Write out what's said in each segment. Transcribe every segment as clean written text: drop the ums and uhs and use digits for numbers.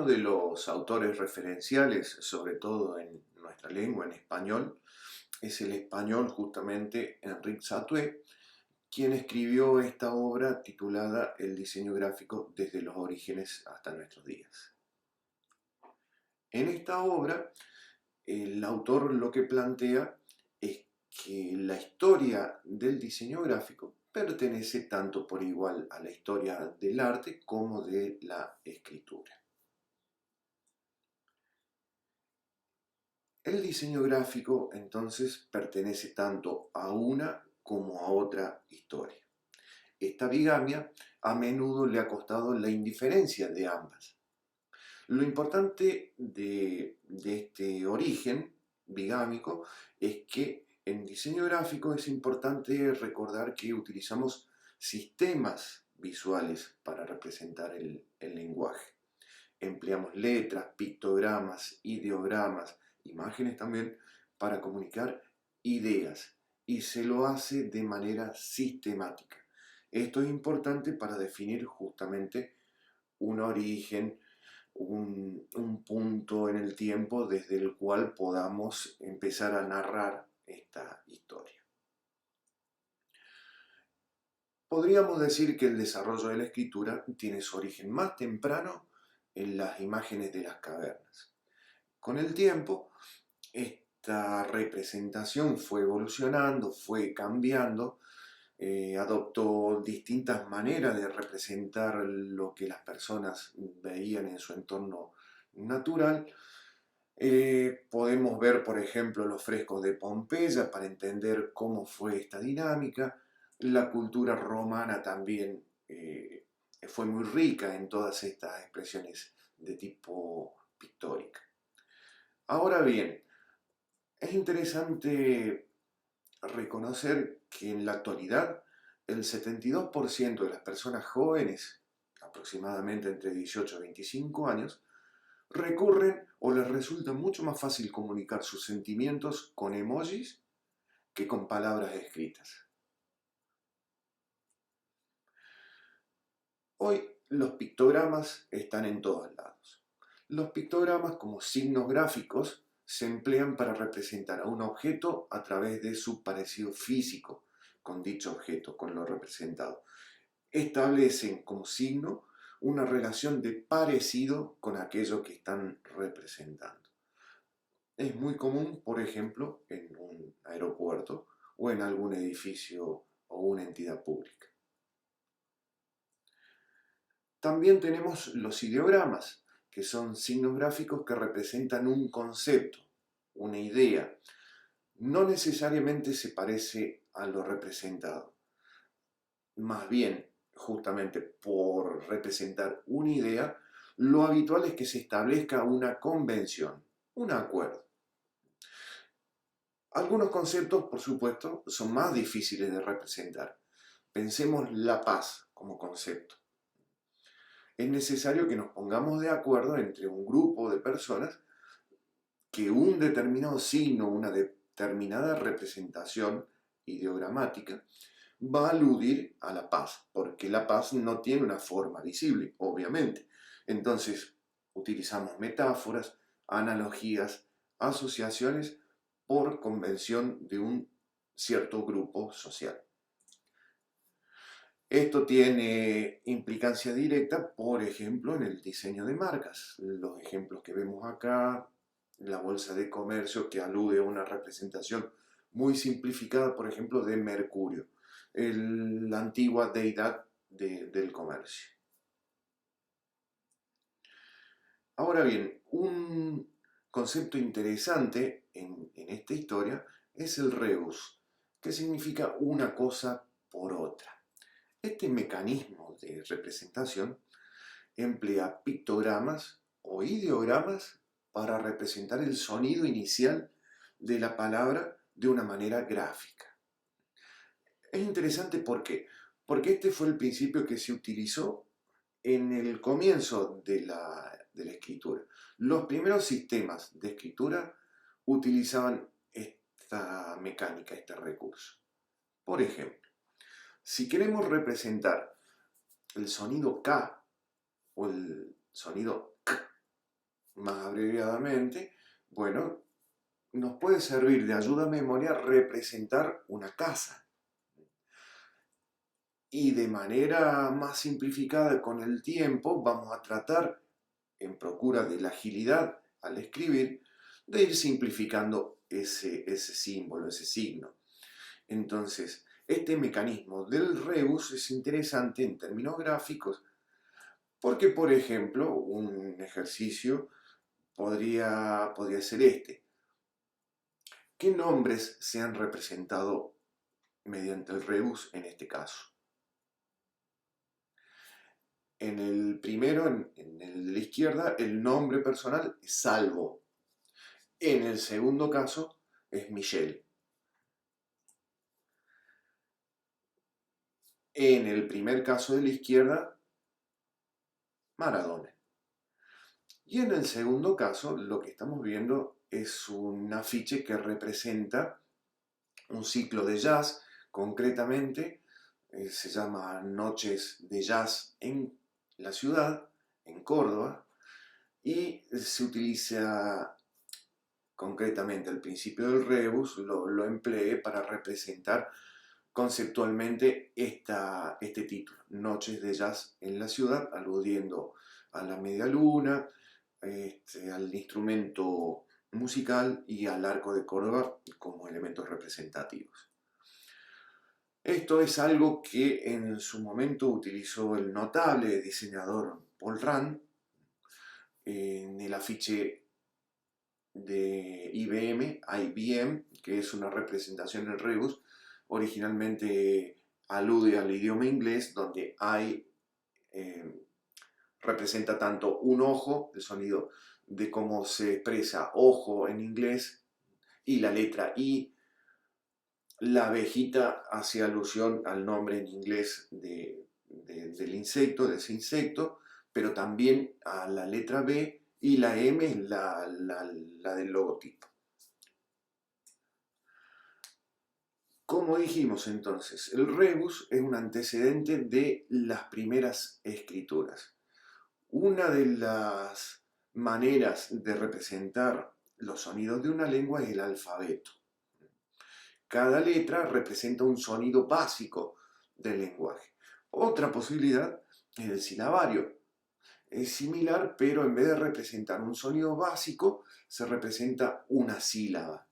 de los autores referenciales, sobre todo en nuestra lengua, en español, es el español justamente Enric Satué, quien escribió esta obra titulada El diseño gráfico desde los orígenes hasta nuestros días. En esta obra, el autor lo que plantea es que la historia del diseño gráfico pertenece tanto por igual a la historia del arte como de la escritura. El diseño gráfico entonces pertenece tanto a una como a otra historia. Esta bigamia a menudo le ha costado la indiferencia de ambas. Lo importante de este origen bigámico es que en diseño gráfico es importante recordar que utilizamos sistemas visuales para representar el lenguaje. Empleamos letras, pictogramas, ideogramas, imágenes también, para comunicar ideas y se lo hace de manera sistemática. Esto es importante para definir justamente un origen, un punto en el tiempo desde el cual podamos empezar a narrar esta historia. Podríamos decir que el desarrollo de la escritura tiene su origen más temprano en las imágenes de las cavernas. Con el tiempo, esta representación fue evolucionando, fue cambiando, adoptó distintas maneras de representar lo que las personas veían en su entorno natural. Podemos ver, por ejemplo, los frescos de Pompeya para entender cómo fue esta dinámica. La cultura romana también fue muy rica en todas estas expresiones de tipo pictórica. Ahora bien, es interesante reconocer que en la actualidad el 72% de las personas jóvenes, aproximadamente entre 18 y 25 años, recurren o les resulta mucho más fácil comunicar sus sentimientos con emojis que con palabras escritas. Hoy los pictogramas están en todos lados. Los pictogramas como signos gráficos se emplean para representar a un objeto a través de su parecido físico con dicho objeto, con lo representado. Establecen como signo una relación de parecido con aquello que están representando. Es muy común, por ejemplo, en un aeropuerto o en algún edificio o una entidad pública. También tenemos los ideogramas, que son signos gráficos que representan un concepto, una idea. No necesariamente se parece a lo representado. Más bien, justamente por representar una idea, lo habitual es que se establezca una convención, un acuerdo. Algunos conceptos, por supuesto, son más difíciles de representar. Pensemos la paz como concepto. Es necesario que nos pongamos de acuerdo entre un grupo de personas que un determinado signo, una determinada representación ideogramática va a aludir a la paz, porque la paz no tiene una forma visible, obviamente. Entonces, utilizamos metáforas, analogías, asociaciones por convención de un cierto grupo social. Esto tiene implicancia directa, por ejemplo, en el diseño de marcas. Los ejemplos que vemos acá, la bolsa de comercio que alude a una representación muy simplificada, por ejemplo, de Mercurio, la antigua deidad del comercio. Ahora bien, un concepto interesante en esta historia es el rebus, que significa una cosa por otra. Este mecanismo de representación emplea pictogramas o ideogramas para representar el sonido inicial de la palabra de una manera gráfica. Es interesante porque este fue el principio que se utilizó en el comienzo de la escritura. Los primeros sistemas de escritura utilizaban esta mecánica, este recurso. Por ejemplo, si queremos representar el sonido K o el sonido K más abreviadamente, bueno, nos puede servir de ayuda a memoria representar una casa. Y de manera más simplificada con el tiempo vamos a tratar, en procura de la agilidad al escribir, de ir simplificando ese símbolo, ese signo. Entonces, este mecanismo del rebus es interesante en términos gráficos porque, por ejemplo, un ejercicio podría ser este. ¿Qué nombres se han representado mediante el rebus en este caso? En el primero, en el de la izquierda, el nombre personal es Salvo. En el segundo caso es Michelle. En el primer caso de la izquierda, Maradona. Y en el segundo caso, lo que estamos viendo es un afiche que representa un ciclo de jazz, concretamente se llama Noches de Jazz en la ciudad, en Córdoba, y se utiliza concretamente al principio del rebus, lo empleé para representar conceptualmente este título, Noches de Jazz en la ciudad, aludiendo a la media luna, al instrumento musical y al arco de Córdoba como elementos representativos. Esto es algo que en su momento utilizó el notable diseñador Paul Rand en el afiche de IBM, que es una representación en rebus. Originalmente alude al idioma inglés, donde I representa tanto un ojo, el sonido de cómo se expresa ojo en inglés, y la letra I. La abejita hace alusión al nombre en inglés del insecto, de ese insecto, pero también a la letra B, y la M, la del logotipo. Como dijimos entonces, el rebus es un antecedente de las primeras escrituras. Una de las maneras de representar los sonidos de una lengua es el alfabeto. Cada letra representa un sonido básico del lenguaje. Otra posibilidad es el silabario. Es similar, pero en vez de representar un sonido básico, se representa una sílaba.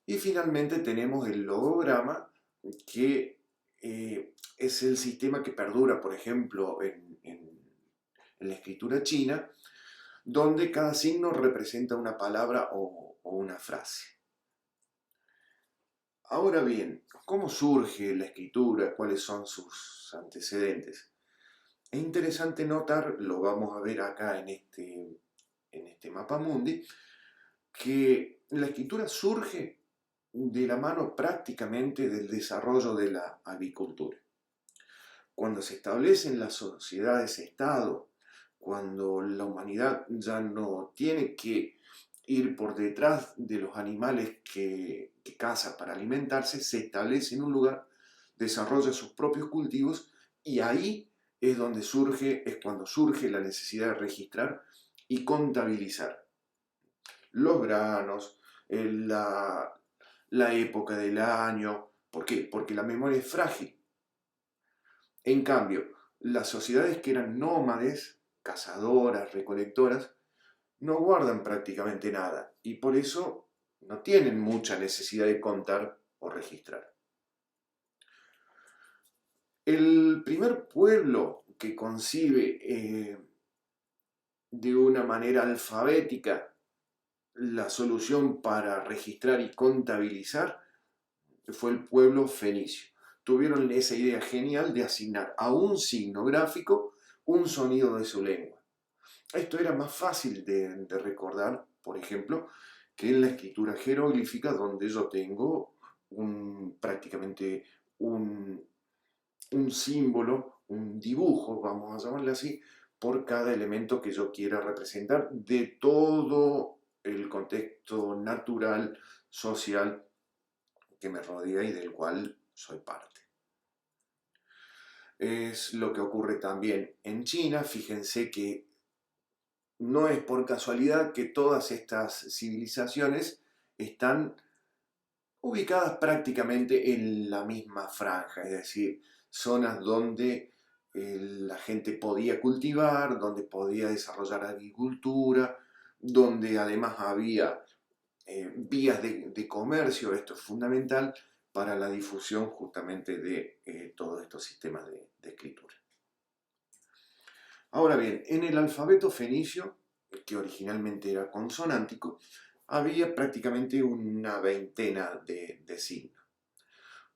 Y finalmente tenemos el logograma, que es el sistema que perdura, por ejemplo, en la escritura china, donde cada signo representa una palabra o una frase. Ahora bien, ¿cómo surge la escritura? ¿Cuáles son sus antecedentes? Es interesante notar, lo vamos a ver acá en este mapa mundi, que la escritura surge de la mano prácticamente del desarrollo de la agricultura. Cuando se establecen las sociedades-estado, cuando la humanidad ya no tiene que ir por detrás de los animales que caza para alimentarse, se establece en un lugar, desarrolla sus propios cultivos, y ahí es cuando surge la necesidad de registrar y contabilizar los granos, la época del año. ¿Por qué? Porque la memoria es frágil. En cambio, las sociedades que eran nómades, cazadoras, recolectoras, no guardan prácticamente nada y por eso no tienen mucha necesidad de contar o registrar. El primer pueblo que concibe de una manera alfabética la solución para registrar y contabilizar fue el pueblo fenicio. Tuvieron esa idea genial de asignar a un signo gráfico un sonido de su lengua. Esto era más fácil de recordar, por ejemplo, que en la escritura jeroglífica, donde yo tengo prácticamente un símbolo, un dibujo, vamos a llamarle así, por cada elemento que yo quiera representar de todo el contexto natural, social que me rodea y del cual soy parte. Es lo que ocurre también en China. Fíjense que no es por casualidad que todas estas civilizaciones están ubicadas prácticamente en la misma franja, es decir, zonas donde la gente podía cultivar, donde podía desarrollar agricultura, donde además había vías de comercio. Esto es fundamental para la difusión justamente de todos estos sistemas de escritura. Ahora bien, en el alfabeto fenicio, que originalmente era consonántico, había prácticamente una veintena de signos.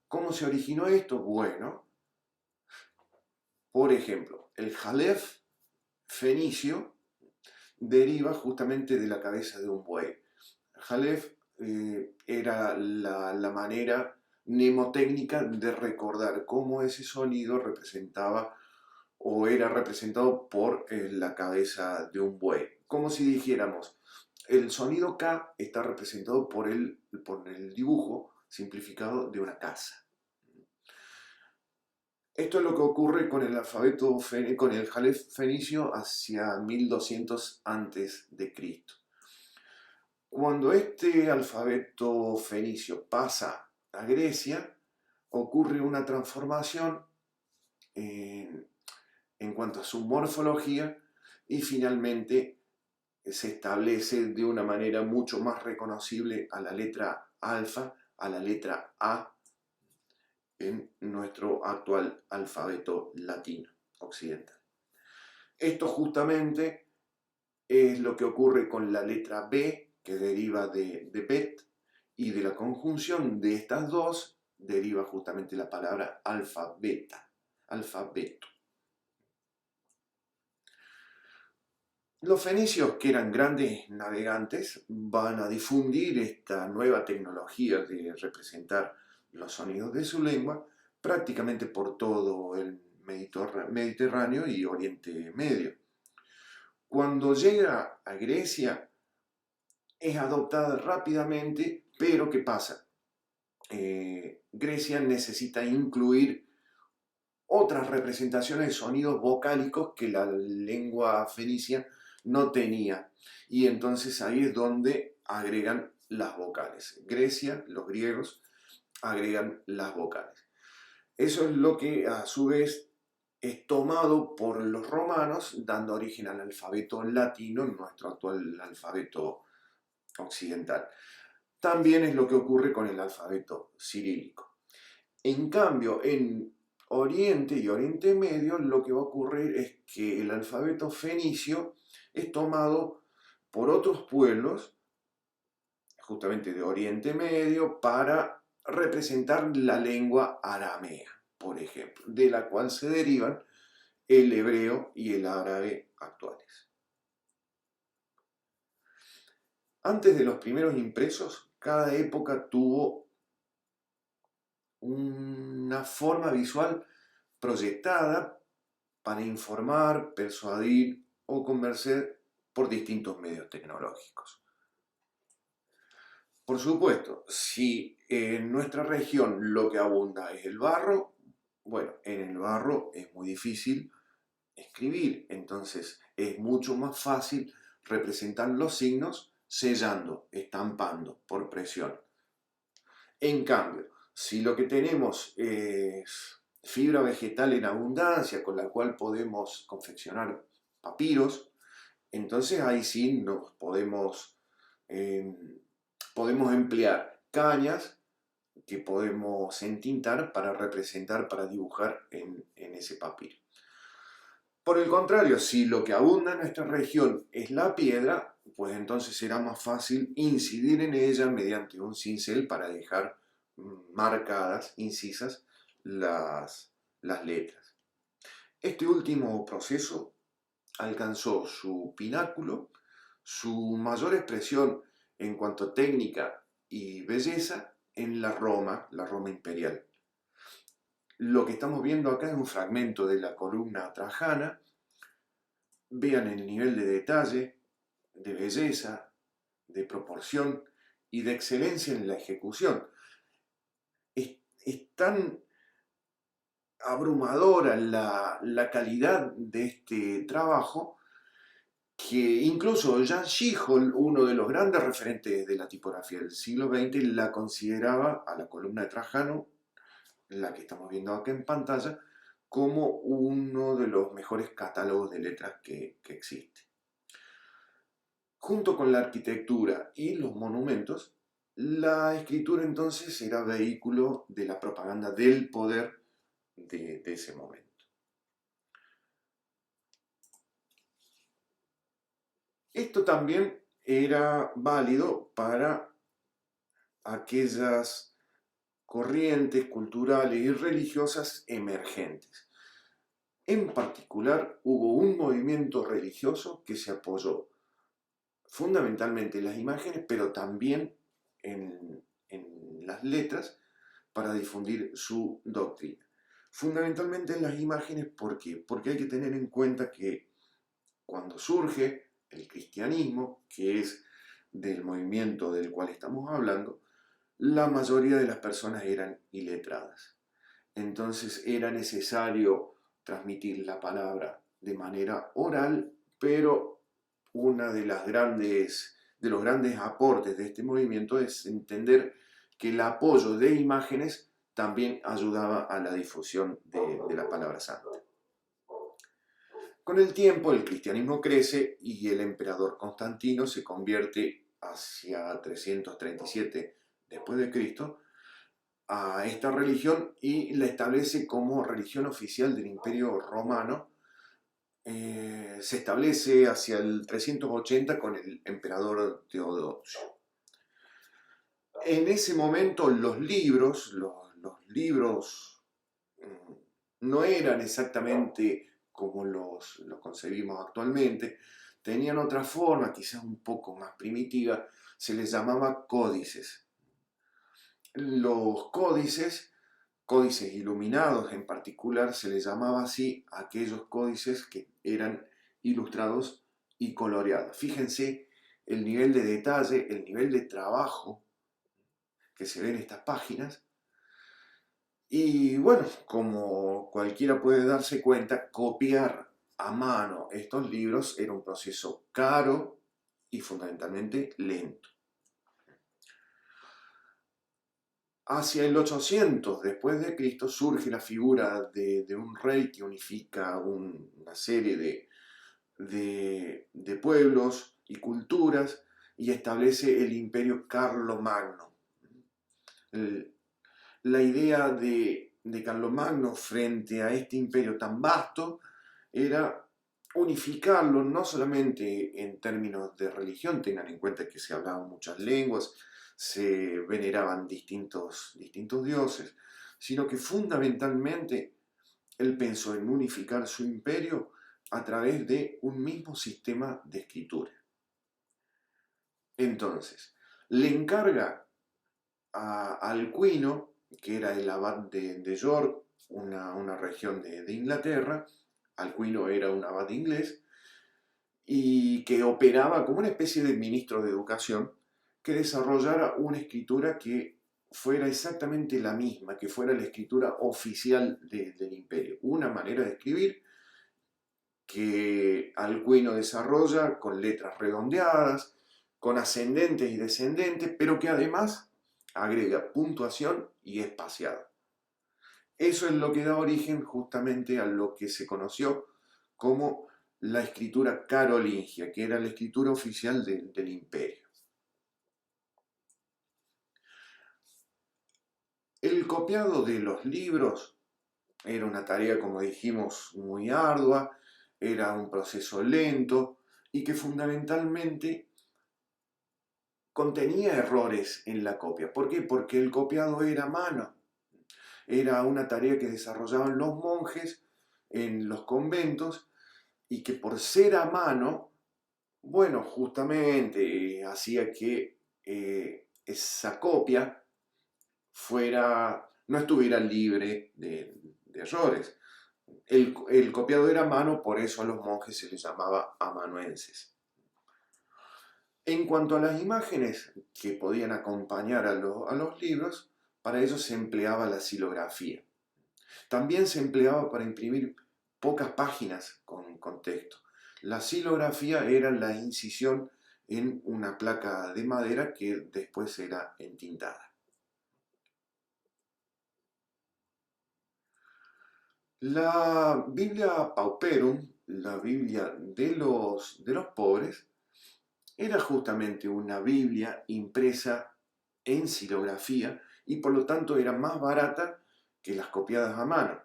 ¿Cómo se originó esto? Bueno, por ejemplo, el jalef fenicio deriva justamente de la cabeza de un buey. Jalef era la manera mnemotécnica de recordar cómo ese sonido representaba o era representado por la cabeza de un buey. Como si dijéramos, el sonido K está representado por el dibujo simplificado de una casa. Esto es lo que ocurre con el alfabeto, con el jalef fenicio hacia 1200 antes de Cristo. Cuando este alfabeto fenicio pasa a Grecia, ocurre una transformación en cuanto a su morfología y finalmente se establece de una manera mucho más reconocible a la letra alfa, a la letra A en nuestro actual alfabeto latino occidental. Esto justamente es lo que ocurre con la letra B, que deriva de bet, y de la conjunción de estas dos deriva justamente la palabra alfabeta, alfabeto. Los fenicios, que eran grandes navegantes, van a difundir esta nueva tecnología de representar los sonidos de su lengua prácticamente por todo el Mediterráneo y Oriente Medio. Cuando llega a Grecia, es adoptada rápidamente, pero ¿qué pasa? Grecia necesita incluir otras representaciones de sonidos vocálicos que la lengua fenicia no tenía. Y entonces ahí es donde agregan las vocales. Grecia, los griegos, agregan las vocales. Eso es lo que a su vez es tomado por los romanos, dando origen al alfabeto latino, nuestro actual alfabeto occidental. También es lo que ocurre con el alfabeto cirílico. En cambio, en Oriente y Oriente Medio, lo que va a ocurrir es que el alfabeto fenicio es tomado por otros pueblos, justamente de Oriente Medio, para representar la lengua aramea, por ejemplo, de la cual se derivan el hebreo y el árabe actuales. Antes de los primeros impresos, cada época tuvo una forma visual proyectada para informar, persuadir o convencer por distintos medios tecnológicos. Por supuesto, si en nuestra región lo que abunda es el barro, bueno, en el barro es muy difícil escribir, entonces es mucho más fácil representar los signos sellando, estampando por presión. En cambio, si lo que tenemos es fibra vegetal en abundancia con la cual podemos confeccionar papiros, entonces ahí sí nos podemos emplear cañas que podemos entintar para representar, para dibujar en ese papiro. Por el contrario, si lo que abunda en nuestra región es la piedra, pues entonces será más fácil incidir en ella mediante un cincel para dejar marcadas, incisas, las letras. Este último proceso alcanzó su pináculo, su mayor expresión en cuanto a técnica y belleza en la Roma imperial. Lo que estamos viendo acá es un fragmento de la columna trajana. Vean el nivel de detalle, de belleza, de proporción y de excelencia en la ejecución. Es tan abrumadora la calidad de este trabajo que incluso Jan Schichold, uno de los grandes referentes de la tipografía del siglo XX, la consideraba a la columna de Trajano, la que estamos viendo acá en pantalla, como uno de los mejores catálogos de letras que existe. Junto con la arquitectura y los monumentos, la escritura entonces era vehículo de la propaganda del poder de ese momento. Esto también era válido para aquellas corrientes culturales y religiosas emergentes. En particular, hubo un movimiento religioso que se apoyó fundamentalmente en las imágenes, pero también en las letras para difundir su doctrina. Fundamentalmente en las imágenes, ¿por qué? Porque hay que tener en cuenta que cuando surge el cristianismo, que es del movimiento del cual estamos hablando, la mayoría de las personas eran iletradas. Entonces era necesario transmitir la palabra de manera oral, pero una de los grandes aportes de este movimiento es entender que el apoyo de imágenes también ayudaba a la difusión de la palabra santa. Con el tiempo el cristianismo crece y el emperador Constantino se convierte hacia 337 después de Cristo a esta religión y la establece como religión oficial del Imperio Romano. Se establece hacia el 380 con el emperador Teodosio. En ese momento los libros no eran exactamente como los concebimos actualmente, tenían otra forma, quizás un poco más primitiva, se les llamaba códices. Los códices iluminados en particular, se les llamaba así a aquellos códices que eran ilustrados y coloreados. Fíjense el nivel de detalle, el nivel de trabajo que se ve en estas páginas. Y bueno, como cualquiera puede darse cuenta, copiar a mano estos libros era un proceso caro y fundamentalmente lento. Hacia el 800 después de Cristo surge la figura de un rey que unifica una serie de pueblos y culturas y establece el imperio Carlomagno. La idea de Carlomagno frente a este imperio tan vasto era unificarlo no solamente en términos de religión, tengan en cuenta que se hablaban muchas lenguas, se veneraban distintos dioses, sino que fundamentalmente él pensó en unificar su imperio a través de un mismo sistema de escritura. Entonces, le encarga a Alcuino, que era el abad de York, una región de Inglaterra. Alcuino era un abad inglés y que operaba como una especie de ministro de educación, que desarrollara una escritura que fuera exactamente la misma, que fuera la escritura oficial del imperio. Una manera de escribir que Alcuino desarrolla con letras redondeadas, con ascendentes y descendentes, pero que además agrega puntuación y espaciado. Eso es lo que da origen justamente a lo que se conoció como la escritura carolingia, que era la escritura oficial del imperio. El copiado de los libros era una tarea, como dijimos, muy ardua, era un proceso lento y que fundamentalmente contenía errores en la copia. ¿Por qué? Porque el copiado era a mano. Era una tarea que desarrollaban los monjes en los conventos y que por ser a mano, bueno, justamente hacía que esa copia no estuviera libre de errores. El copiado era a mano, por eso a los monjes se les llamaba amanuenses. En cuanto a las imágenes que podían acompañar a los libros, para ello se empleaba la xilografía. También se empleaba para imprimir pocas páginas con texto. La xilografía era la incisión en una placa de madera que después era entintada. La Biblia Pauperum, la Biblia de los pobres, era justamente una Biblia impresa en xilografía y por lo tanto era más barata que las copiadas a mano.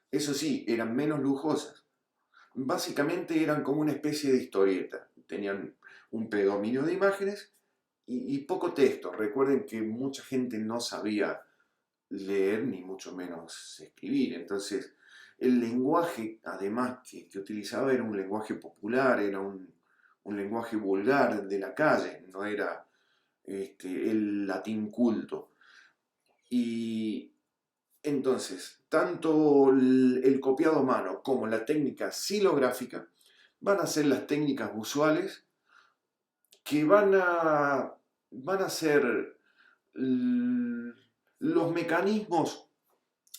Eso sí, eran menos lujosas. Básicamente eran como una especie de historieta. Tenían un predominio de imágenes y poco texto. Recuerden que mucha gente no sabía leer ni mucho menos escribir. Entonces, el lenguaje, además, que utilizaba era un lenguaje popular, era un lenguaje vulgar de la calle, no era el latín culto. Y entonces, tanto el copiado a mano como la técnica xilográfica van a ser las técnicas usuales que van a ser los mecanismos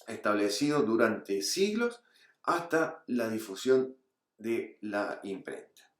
establecidos durante siglos hasta la difusión de la imprenta.